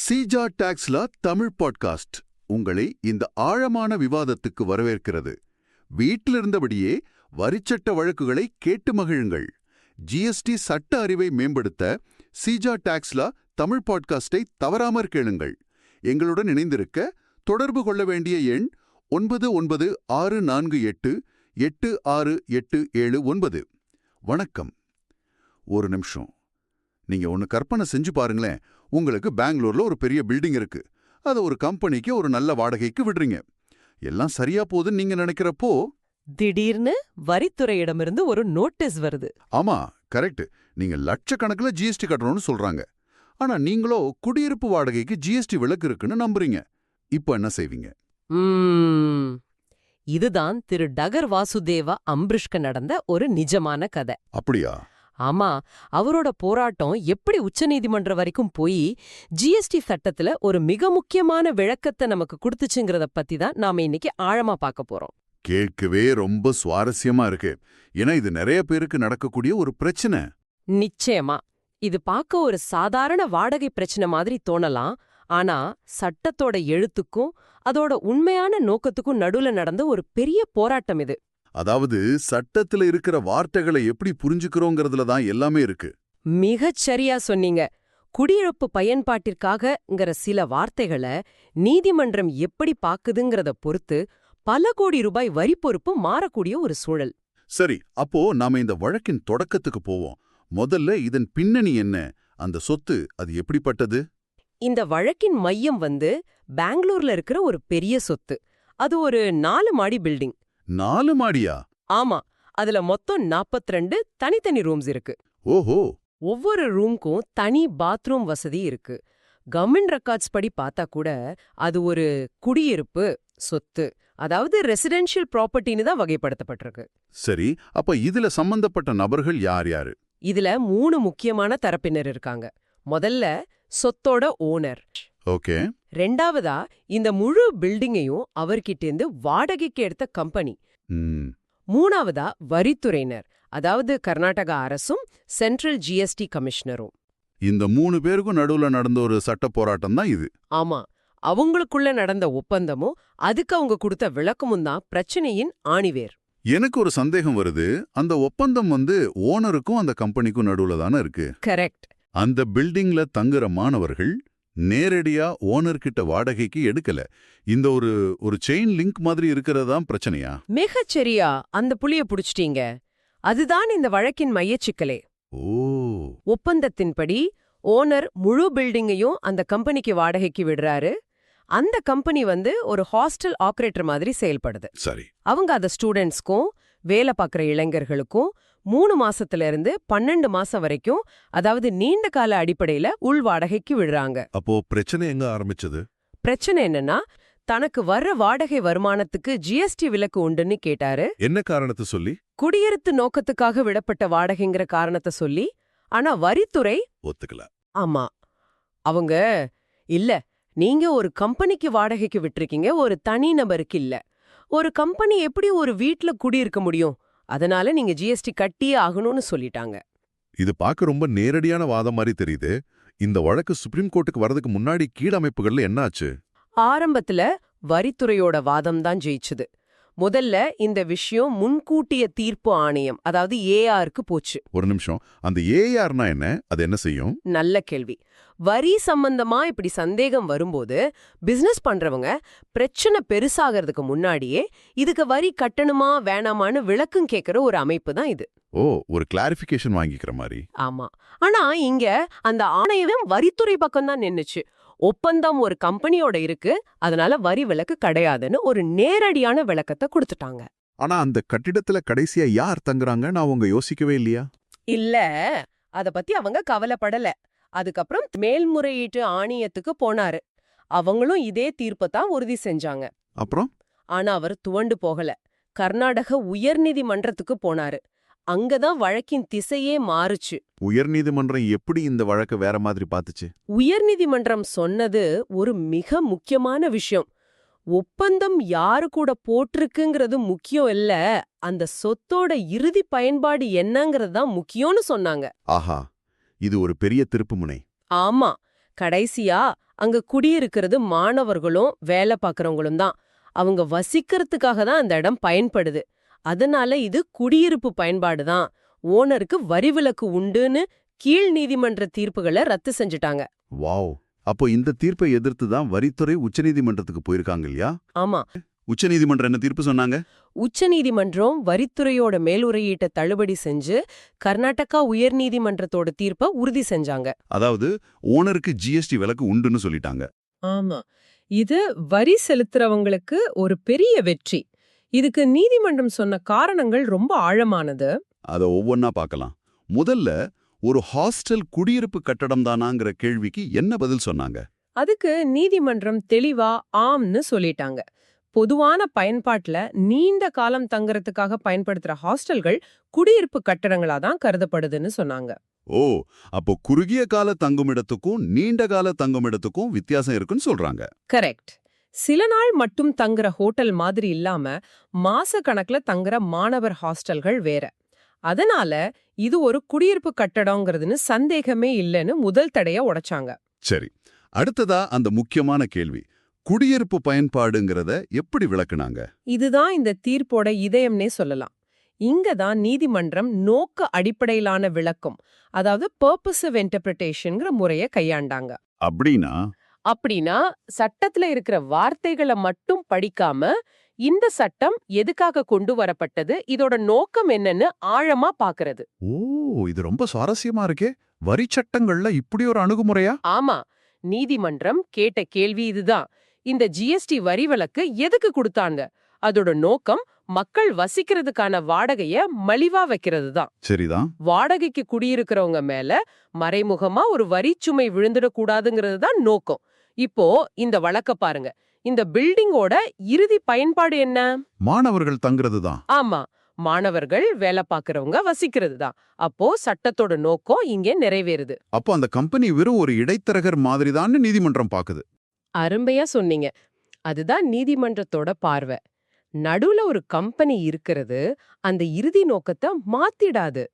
Seeja டாக்ஸ்ல Tamil podcast உங்களை இந்த ஆழமான விவாதத்துக்கு வரவேற்கிறது. வீட்டிலிருந்தபடியே வரிச்சட்ட வழக்குகளை கேட்டு மகிழுங்கள். ஜிஎஸ்டி சட்ட அறிவை மேம்படுத்த சீஜா டாக்ஸ்ல தமிழ் பாட்காஸ்டை தவறாமற் கேளுங்கள். எங்களுடன் இணைந்திருக்க தொடர்பு கொள்ள வேண்டிய எண் 9964886879. வணக்கம். ஒரு நிமிஷம், நீங்க ஒன்னு கற்பனை செஞ்சு பாருங்களேன். உங்களுக்கு பெங்களூர்ல ஒரு பெரிய பில்டிங் இருக்கு. அதை ஒரு கம்பெனிக்கு ஒரு நல்ல வாடகைக்கு விடுறீங்க. எல்லாம் சரியா போகுதுன்னு நீங்க நினைக்கிறப்போ திடீர்னு வரித்துறையிடமிருந்து ஒரு நோட்டீஸ் வருது. ஆமா, கரெக்ட். நீங்க லட்சக்கணக்கில் ஜிஎஸ்டி கட்டணும்னு சொல்றாங்க. ஆனா நீங்களோ குடியிருப்பு வாடகைக்கு ஜிஎஸ்டி விலக்கு இருக்குன்னு நம்புறீங்க. இப்போ என்ன செய்வீங்க? இதுதான் திரு டகர் வாசுதேவ அம்பரிஷ்க்கு நடந்த ஒரு நிஜமான கதை. அப்படியா? ஆமா, அவரோட போராட்டம் எப்படி உச்சநீதிமன்றம் வரைக்கும் போய் ஜிஎஸ்டி சட்டத்துல ஒரு மிக முக்கியமான விளக்கத்தை நமக்கு கொடுத்துச்சுங்கிறத பத்தி தான் நாம இன்னைக்கு ஆழமா பார்க்க போறோம். கேட்கவே ரொம்ப சுவாரஸ்யமா இருக்கு. ஏன்னா இது நிறைய பேருக்கு நடக்கக்கூடிய ஒரு பிரச்சனை. நிச்சயமா, இது பார்க்க ஒரு சாதாரண வாடகை பிரச்சனை மாதிரி தோணலாம். ஆனா சட்டத்தோட எழுத்துக்கும் அதோட உண்மையான நோக்கத்துக்கும் நடுவுல நடந்த ஒரு பெரிய போராட்டம் இது. அதாவது சட்டத்துல இருக்கிற வார்த்தைகளை எப்படி புரிஞ்சுக்கிறோங்கிறதுல தான் எல்லாமே இருக்கு. மிகச் சரியா சொன்னீங்க. குடியிருப்பு பயன்பாட்டிற்காகங்கிற சில வார்த்தைகளை நீதிமன்றம் எப்படி பாக்குதுங்கிறத பொறுத்து பல கோடி ரூபாய் வரி பொறுப்பு மாறக்கூடிய ஒரு சூழல். சரி, அப்போ நாம இந்த வழக்கின் தொடக்கத்துக்கு போவோம். முதல்ல இதன் பின்னணி என்ன? அந்த சொத்து அது எப்படிப்பட்டது? இந்த வழக்கின் மையம் பெங்களூர்ல இருக்கிற ஒரு பெரிய சொத்து. அது ஒரு 4 மாடி பில்டிங். 4 மாடியா? ஆமா, அதுல மொத்தம் 42 தனித்தனி ரூம்ஸ் இருக்கு. ஓஹோ! ஒவ்வொரு ரூம்க்கும் தனி பாத்ரூம் வசதி இருக்கு. கவர்மெண்ட் ரெக்கார்ட்ஸ் படி பார்த்தா கூட அது ஒரு குடியிருப்பு சொத்து, அதாவது ரெசிடென்ஷியல் ப்ராப்பர்ட்டின்னு தான் வகைப்படுத்தப்பட்டிருக்கு. சரி, அப்ப இதுல சம்பந்தப்பட்ட நபர்கள் யார் யாரு? இதுல 3 முக்கியமான தரப்பினர் இருக்காங்க. முதல்ல சொத்தோட ஓனர். ஓகே. ரெண்டாவதா இந்த முழு பில்டிங்கையும் அவர்கிட்டேந்து வாடகைக்கு எடுத்த கம்பெனி. மூணாவதா வரித்துறையினர், அதாவது கர்நாடகா அரசும் சென்ட்ரல் ஜிஎஸ்டி கமிஷனரும். இந்த 3 பேருக்கும் நடுவுல நடந்த ஒரு சட்ட போராட்டம் தான் இது. ஆமா, அவங்களுக்குள்ள நடந்த ஒப்பந்தமும் அதுக்கு அவங்க கொடுத்த விளக்கமும் தான் பிரச்சனையின் ஆணிவேர். எனக்கு ஒரு சந்தேகம் வருது. அந்த ஒப்பந்தம் ஓனருக்கும் அந்த கம்பெனிக்கும் நடுவுல தானே இருக்கு. கரெக்ட். அந்த பில்டிங்ல தங்குற மாணவர்கள் நேரடியா ஓனர்கிட்ட வாடகைக்கு எடுக்கல. இந்த ஒரு செயின் லிங்க் மாதிரி இருக்கிறதான் பிரச்சனையா? மிகச்சரியா அந்த புளிய புடிச்சிட்டீங்க. அதுதான் இந்த வழக்கின் மையச்சிக்கலே. ஒப்பந்தத்தின்படி ஓனர் முழு பில்டிங்கையும் அந்த கம்பெனிக்கு வாடகைக்கு விடுறாரு. அந்த கம்பெனி ஒரு ஹாஸ்டல் ஆபரேட்டர் மாதிரி செயல்படுது. சரி. அவங்க அத ஸ்டூடெண்ட்ஸ்க்கும் வேலை பார்க்குற இளைஞர்களுக்கும் 3 மாசத்துல இருந்து 12 மாசம் வரைக்கும், அதாவது நீண்ட கால அடிப்படையில உள் வாடகைக்கு விடுறாங்க. அப்போ பிரச்சனை எங்க ஆரம்பிச்சது? பிரச்சனை என்னன்னா, தனக்கு வர்ற வாடகை வருமானத்துக்கு ஜிஎஸ்டி விலக்கு உண்டுன்னு கேட்டாரு. என்ன காரணத்தை சொல்லி? குடியிருப்பு நோக்கத்துக்காக விடப்பட்ட வாடகைங்கிற காரணத்தை சொல்லி. ஆனா வரித்துறை ஒத்துக்கல. ஆமா, அவங்க இல்ல, நீங்க ஒரு கம்பெனிக்கு வாடகைக்கு விட்டுருக்கீங்க, ஒரு தனி நபருக்கு இல்ல. ஒரு கம்பெனி எப்படி ஒரு வீட்ல குடியிருக்க முடியும்? அதனால நீங்க ஜிஎஸ்டி கட்டியே ஆகணும்னு சொல்லிட்டாங்க. இது பார்க்க ரொம்ப நேரடியான வாதம் மாதிரி தெரியுது. இந்த வழக்கு சுப்ரீம் கோர்ட்டுக்கு வரதுக்கு முன்னாடி கீழமைப்புகள்ல என்ன ஆச்சு? ஆரம்பத்துல வரித்துறையோட வாதம் தான் ஜெயிச்சுது. முதல்ல இந்த விஷயம் முன்கூட்டிய தீர்ப்பு ஆணையம், அதாவது ஏஆருக்கு போச்சு. ஒரு நிமிஷம், அந்த ஏஆர்னா என்ன? அது என்ன செய்யும்? நல்ல கேள்வி. வரி சம்பந்தமா இப்படி சந்தேகம் வரும்போது பிசினஸ் பண்றவங்க பிரச்சனை பெருசாகிறதுக்கு முன்னாடியே இதுக்கு வரி கட்டணுமா வேணாமான்னு விளக்கம் கேட்கிற ஒரு அமைப்பு தான் இது. ஓ, ஒரு கிளாரிஃபிகேஷன் வாங்கிக்கிற மாதிரி. ஆமா, ஆனா இங்க அந்த ஆணையம் வரித்துறை பக்கம் தான் நின்னுச்சு. ஒப்பந்தம் ஒரு கம்பெனியோட இருக்கு, அதனால வரி விலக்கு கிடையாதுன்னு ஒரு நேரடியான விளக்கத்தை கொடுத்துட்டாங்க. ஆனா அந்த கட்டிடத்துல கடைசியா யார் தங்குறாங்கன்னு அவங்க யோசிக்கவே இல்லையா? இல்ல, அத பத்தி அவங்க கவலைப்படல. அதுக்கப்புறம் மேல்முறையீட்டு ஆணையத்துக்கு போனாரு. அவங்களும் இதே தீர்ப்பத்தான் உறுதி செஞ்சாங்க. அப்புறம் ஆனா அவர் துவண்டு போகல. கர்நாடக உயர்நீதிமன்றத்துக்கு போனாரு. அங்கதான் வழக்கின் திசையே மாறுச்சு. உயர்நீதிமன்றம் எப்படி இந்த வழக்க வேற மாதிரி பாத்துச்சு? உயர்நீதிமன்றம் சொன்னது ஒரு மிக முக்கியமான விஷயம். ஒப்பந்தம் யாரு கூட போட்டிருக்குங்கிறது முக்கியம் இல்ல, அந்த சொத்தோட இறுதி பயன்பாடு என்னங்கிறது தான் முக்கியம்னு சொன்னாங்க. ஆஹா, இது ஒரு பெரிய திருப்புமுனை. ஆமா, கடைசியா அங்க குடியிருக்கிறது மாணவர்களும் வேலை பார்க்கறவங்களும் தான். அவங்க வசிக்கிறதுக்காக தான் அந்த இடம் பயன்படுது. அதனால இது குடியிருப்பு பயன்பாடு தான். ஓனருக்கு வரி விலக்கு உண்டுன்னு கீழ் நீதிமன்ற தீர்ப்புகளை ரத்து செஞ்சுட்டாங்க. வாவ். அப்போ இந்த தீர்ப்பை எதிர்த்து தான் வரித்துறை உச்சநீதிமன்றத்துக்கு போயிருக்காங்க இல்லையா? ஆமா, உச்சநீதிமன்றம் என்ன தீர்ப்பு சொன்னாங்க? உச்சநீதிமன்றம் வரித்துறையோட மேல்முறையீட்டை தள்ளுபடி செஞ்சு கர்நாடகா உயர்நீதிமன்றத்தோட தீர்ப்பை உறுதி செஞ்சாங்க. அதாவது ஓனருக்கு ஜிஎஸ்டி விலக்கு உண்டுன்னு சொல்லிட்டாங்க. ஆமா, இது வரி செலுத்துறவங்களுக்கு ஒரு பெரிய வெற்றி. இதுக்கு நீதிமன்றம் சொன்ன காரணங்கள் ரொம்ப ஆழமானது. அத ஒவ்வொன்னா பார்க்கலாம். முதல்ல ஒரு ஹாஸ்டல் குடியிருப்பு கட்டடம் தானாங்கிற கேள்விக்கு என்ன பதில் சொன்னாங்க? அதுக்கு நீதிமன்றம் தெளிவா ஆம்னு சொல்லிட்டாங்க. பொதுவான பயன்பாட்டுல நீண்ட காலம் தங்கறதுக்காக பயன்படுத்துற ஹாஸ்டல்கள் குடியிருப்பு கட்டடங்களா தான் கருதப்படுதுன்னு சொன்னாங்க. ஓ, அப்போ குறுகிய கால தங்குமிடத்துக்கும் நீண்ட கால தங்குமிடத்துக்கும் வித்தியாசம் இருக்குன்னு சொல்றாங்க. கரெக்ட். சில நாள் மட்டும் தங்குற ஹோட்டல் மாதிரி இல்லாம மாச கணக்குல தங்குற மாணவர் ஹாஸ்டல்கள் வேற. அதனால இது ஒரு குடியிருப்பு கட்டடங்கிறதுன்னு சந்தேகமே இல்லைன்னு முதல் தடைய உடைச்சாங்க. சரி, அடுத்ததா அந்த முக்கியமான கேள்வி, குடியிருப்பு பயன்பாடுங்கிறத எப்படி விளக்குனாங்க? இதுதான் இந்த தீர்ப்போட இதயம்னே சொல்லலாம். இங்க தான் நீதிமன்றம் நோக்க அடிப்படையிலான விளக்கம், அதாவது பர்பசிவ் இன்டர்பிரிட்டேஷன்ங்கிற முறையை கையாண்டாங்க. அப்படின்னா சட்டத்துல இருக்கிற வார்த்தைகளை மட்டும் படிக்காம இந்த சட்டம் எதுக்காக கொண்டு வரப்பட்டது, இதோட நோக்கம் என்னன்னு ஆழமா பாக்குறது. ஓ, இது ரொம்ப சுவாரஸ்யமா இருக்கே. வரி சட்டங்கள்ல இப்படி ஒரு அணுகுமுறையா? ஆமா, நீதிமன்றம் கேட்ட கேள்வி இதுதான். இந்த ஜிஎஸ்டி வரி விலக்கு எதுக்கு கொடுத்தாங்க? அதோட நோக்கம் மக்கள் வசிக்கிறதுக்கான வாடகைய மலிவா வைக்கிறது தான். சரிதான். வாடகைக்கு குடியிருக்கிறவங்க மேல மறைமுகமா ஒரு வரிச்சுமை விழுந்துடக்கூடாதுங்கிறது தான் நோக்கம். இப்போ இந்த வழக்க பாருங்க. இந்த பில்டிங்கோட இறுதி பயன்பாடு என்ன? மாணவர்கள் தங்குறது தான். ஆமா, மாணவர்கள் வேலை பார்க்கறவங்க வசிக்கிறது தான். அப்போ சட்டத்தோட நோக்கம் இங்கே நிறைவேறுது. அப்போ அந்த கம்பெனி வெறும் ஒரு இடைத்தரகர் மாதிரிதான்னு நீதிமன்றம் பாக்குது. அருமையா சொன்னீங்க. அதுதான் நீதிமன்றத்தோட பார்வை. நடுவுல ஒரு கம்பெனி இருக்கிறது அந்த இறுதி நோக்கத்தை மாத்திடாது.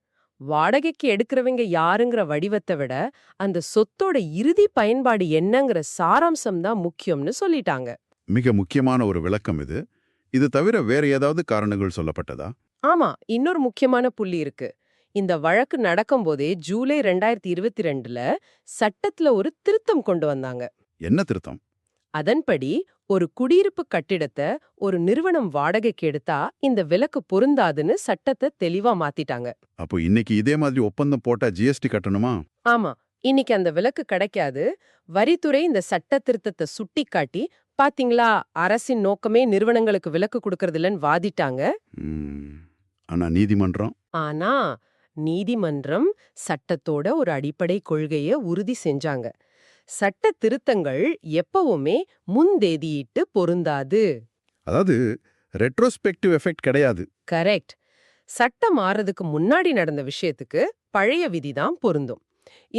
வாடகைக்கு எடுக்கிறவங்க யாருங்கிற வடிவத்தை விட அந்த சொத்தோட இறுதி பயன்பாடு என்னங்கிற சாராம்சம் தான் முக்கியம்னு சொல்லிட்டாங்க. மிக முக்கியமான ஒரு விளக்கம் இது. இது தவிர வேற ஏதாவது காரணங்கள் சொல்லப்பட்டதா? ஆமா, இன்னொரு முக்கியமான புள்ளி இருக்கு. இந்த வழக்கு நடக்கும்போதே ஜூலை 2022ல சட்டத்துல ஒரு திருத்தம் கொண்டு வந்தாங்க. என்ன திருத்தம்? அதன்படி ஒரு குடியிருப்பு கட்டிடத்தை ஒரு நிறுவனம் வாடகைக்கு எடுத்தா இந்த விலக்கு பொருந்தாதுன்னு சட்டத்தை தெளிவா மாத்திட்டாங்க. அப்போ இன்னைக்கு இதே மாதிரி ஒப்பந்தம் போட்டா ஜிஎஸ்டி கட்டணுமா? ஆமா, இன்னைக்கு அந்த விலக்கு கிடைக்காது. வரித்துறை இந்த சட்ட திருத்தத்தை சுட்டிக்காட்டி, பாத்தீங்களா அரசின் நோக்கமே நிறுவனங்களுக்கு விலக்கு கொடுக்கறது இல்லைன்னு வாதிட்டாங்க. ஆனா நீதிமன்றம் சட்டத்தோட ஒரு அடிப்படை கொள்கையை உறுதி செஞ்சாங்க. சட்ட திருத்தங்கள் எப்பவுமே முன்தேதியிட்டு பொருந்தாது. அதாவது ரெட்ரோஸ்பெக்டிவ் எஃபெக்ட் கிடையாது. கரெக்ட். சட்டம் மாறதுக்கு முன்னாடி நடந்த விஷயத்துக்கு பழைய விதிதான் பொருந்தும்.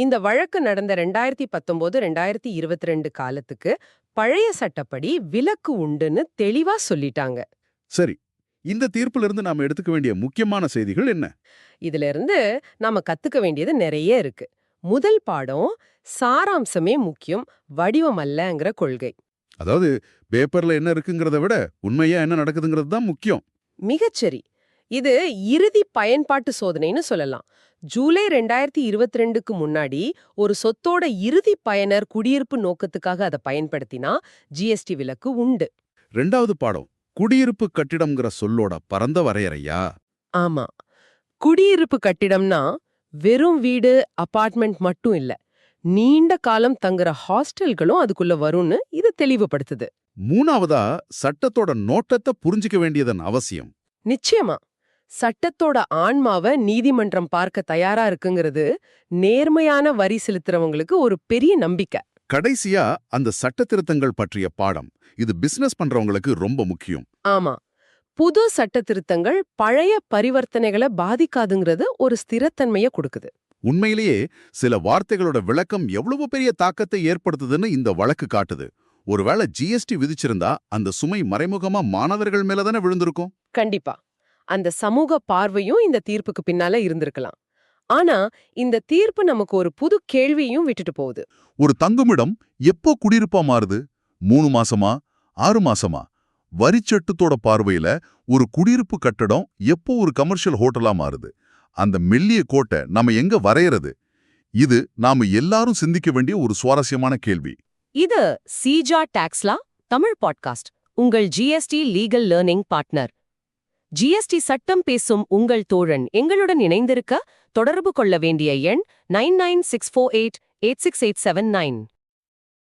இந்த வழக்கு நடந்த 2019-2022 காலத்துக்கு பழைய சட்டப்படி விலக்கு உண்டுன்னு தெளிவா சொல்லிட்டாங்க. சரி, இந்த தீர்ப்புல இருந்து நாம எடுத்துக்க வேண்டிய முக்கியமான செய்திகள் என்ன? இதுல இருந்து நாம கத்துக்க வேண்டியது நிறைய இருக்கு. முதல் பாடம், சாராம்சமே முக்கியம், வடிவம் அல்லங்கிற கொள்கை. அதாவது பேப்பர்ல என்ன இருக்குங்கிறத விட உண்மையா என்ன நடக்குதுங்கிறது தான் முக்கியம். மிகச்சரி. இது இறுதி பயன்பாட்டு சோதனைன்னு சொல்லலாம். ஜூலை 2022க்கு முன்னாடி ஒரு சொத்தோட இறுதி பயனர் குடியிருப்பு நோக்கத்துக்காக அதை பயன்படுத்தினா ஜிஎஸ்டி விலக்கு உண்டு. ரெண்டாவது பாடம், குடியிருப்பு கட்டிடம்ங்கிற சொல்லோட பரந்த வரையறையா? ஆமா, குடியிருப்பு கட்டிடம்னா வெறும் வீடு, அபார்ட்மெண்ட் மட்டும் இல்ல, நீண்ட காலம் தங்குற ஹாஸ்டல்களும் அதுக்குள்ள வரும்னு இது தெளிவுபடுத்துது. மூணாவதா, சட்டத்தோட நோட்டத்தை புரிஞ்சுக்க வேண்டியதன் அவசியம். நிச்சயமா, சட்டத்தோட ஆன்மாவை நீதிமன்றம் பார்க்க தயாரா இருக்குங்கிறது நேர்மையான வரி செலுத்துறவங்களுக்கு ஒரு பெரிய நம்பிக்கை. கடைசியா, அந்த சட்ட திருத்தங்கள் பற்றிய பாடம், இது பிசினஸ் பண்றவங்களுக்கு ரொம்ப முக்கியம். ஆமா, புது சட்ட திருத்தங்கள் பழைய பரிவர்த்தனைகளை பாதிக்காதுங்கிறது ஒரு ஸ்திரத்தன்மையை கொடுக்குது. உண்மையிலேயே சில வார்த்தைகளோட விளக்கம் எவ்வளவு பெரிய தாக்கத்தை ஏற்படுத்துதுன்னு இந்த வழக்கு காட்டுது. ஒருவேளை ஜிஎஸ்டி விதிச்சிருந்தா அந்த சுமை மறைமுகமா மாணவர்கள் மேலதானே விழுந்திருக்கும். கண்டிப்பா, அந்த சமூக பார்வையும் இந்த தீர்ப்புக்கு பின்னால இருந்திருக்கலாம். ஆனா இந்த தீர்ப்பு நமக்கு ஒரு புது கேள்வியும் விட்டுட்டு போகுது. ஒரு தங்குமிடம் எப்போ குடியிருப்பா மாறுது? 3 மாசமா? 6 மாசமா? வரிச்சட்டத்தோட பார்வையில ஒரு குடியிருப்பு கட்டடம் எப்போ ஒரு கமர்ஷியல் ஹோட்டலா மாறுது? அந்த மெல்லிய கோட்டை நாம எங்க வரையறது? இது நாம எல்லாரும் சிந்திக்க வேண்டிய ஒரு சுவாரஸ்யமான கேள்வி. இது சீஜா டாக்ஸ்லா தமிழ் பாட்காஸ்ட், உங்கள் GST legal learning partner. GST சட்டம் பேசும் உங்கள் தோழன் எங்களுடன் இணைந்திருக்க தொடர்பு கொள்ள வேண்டிய எண் 9964886879.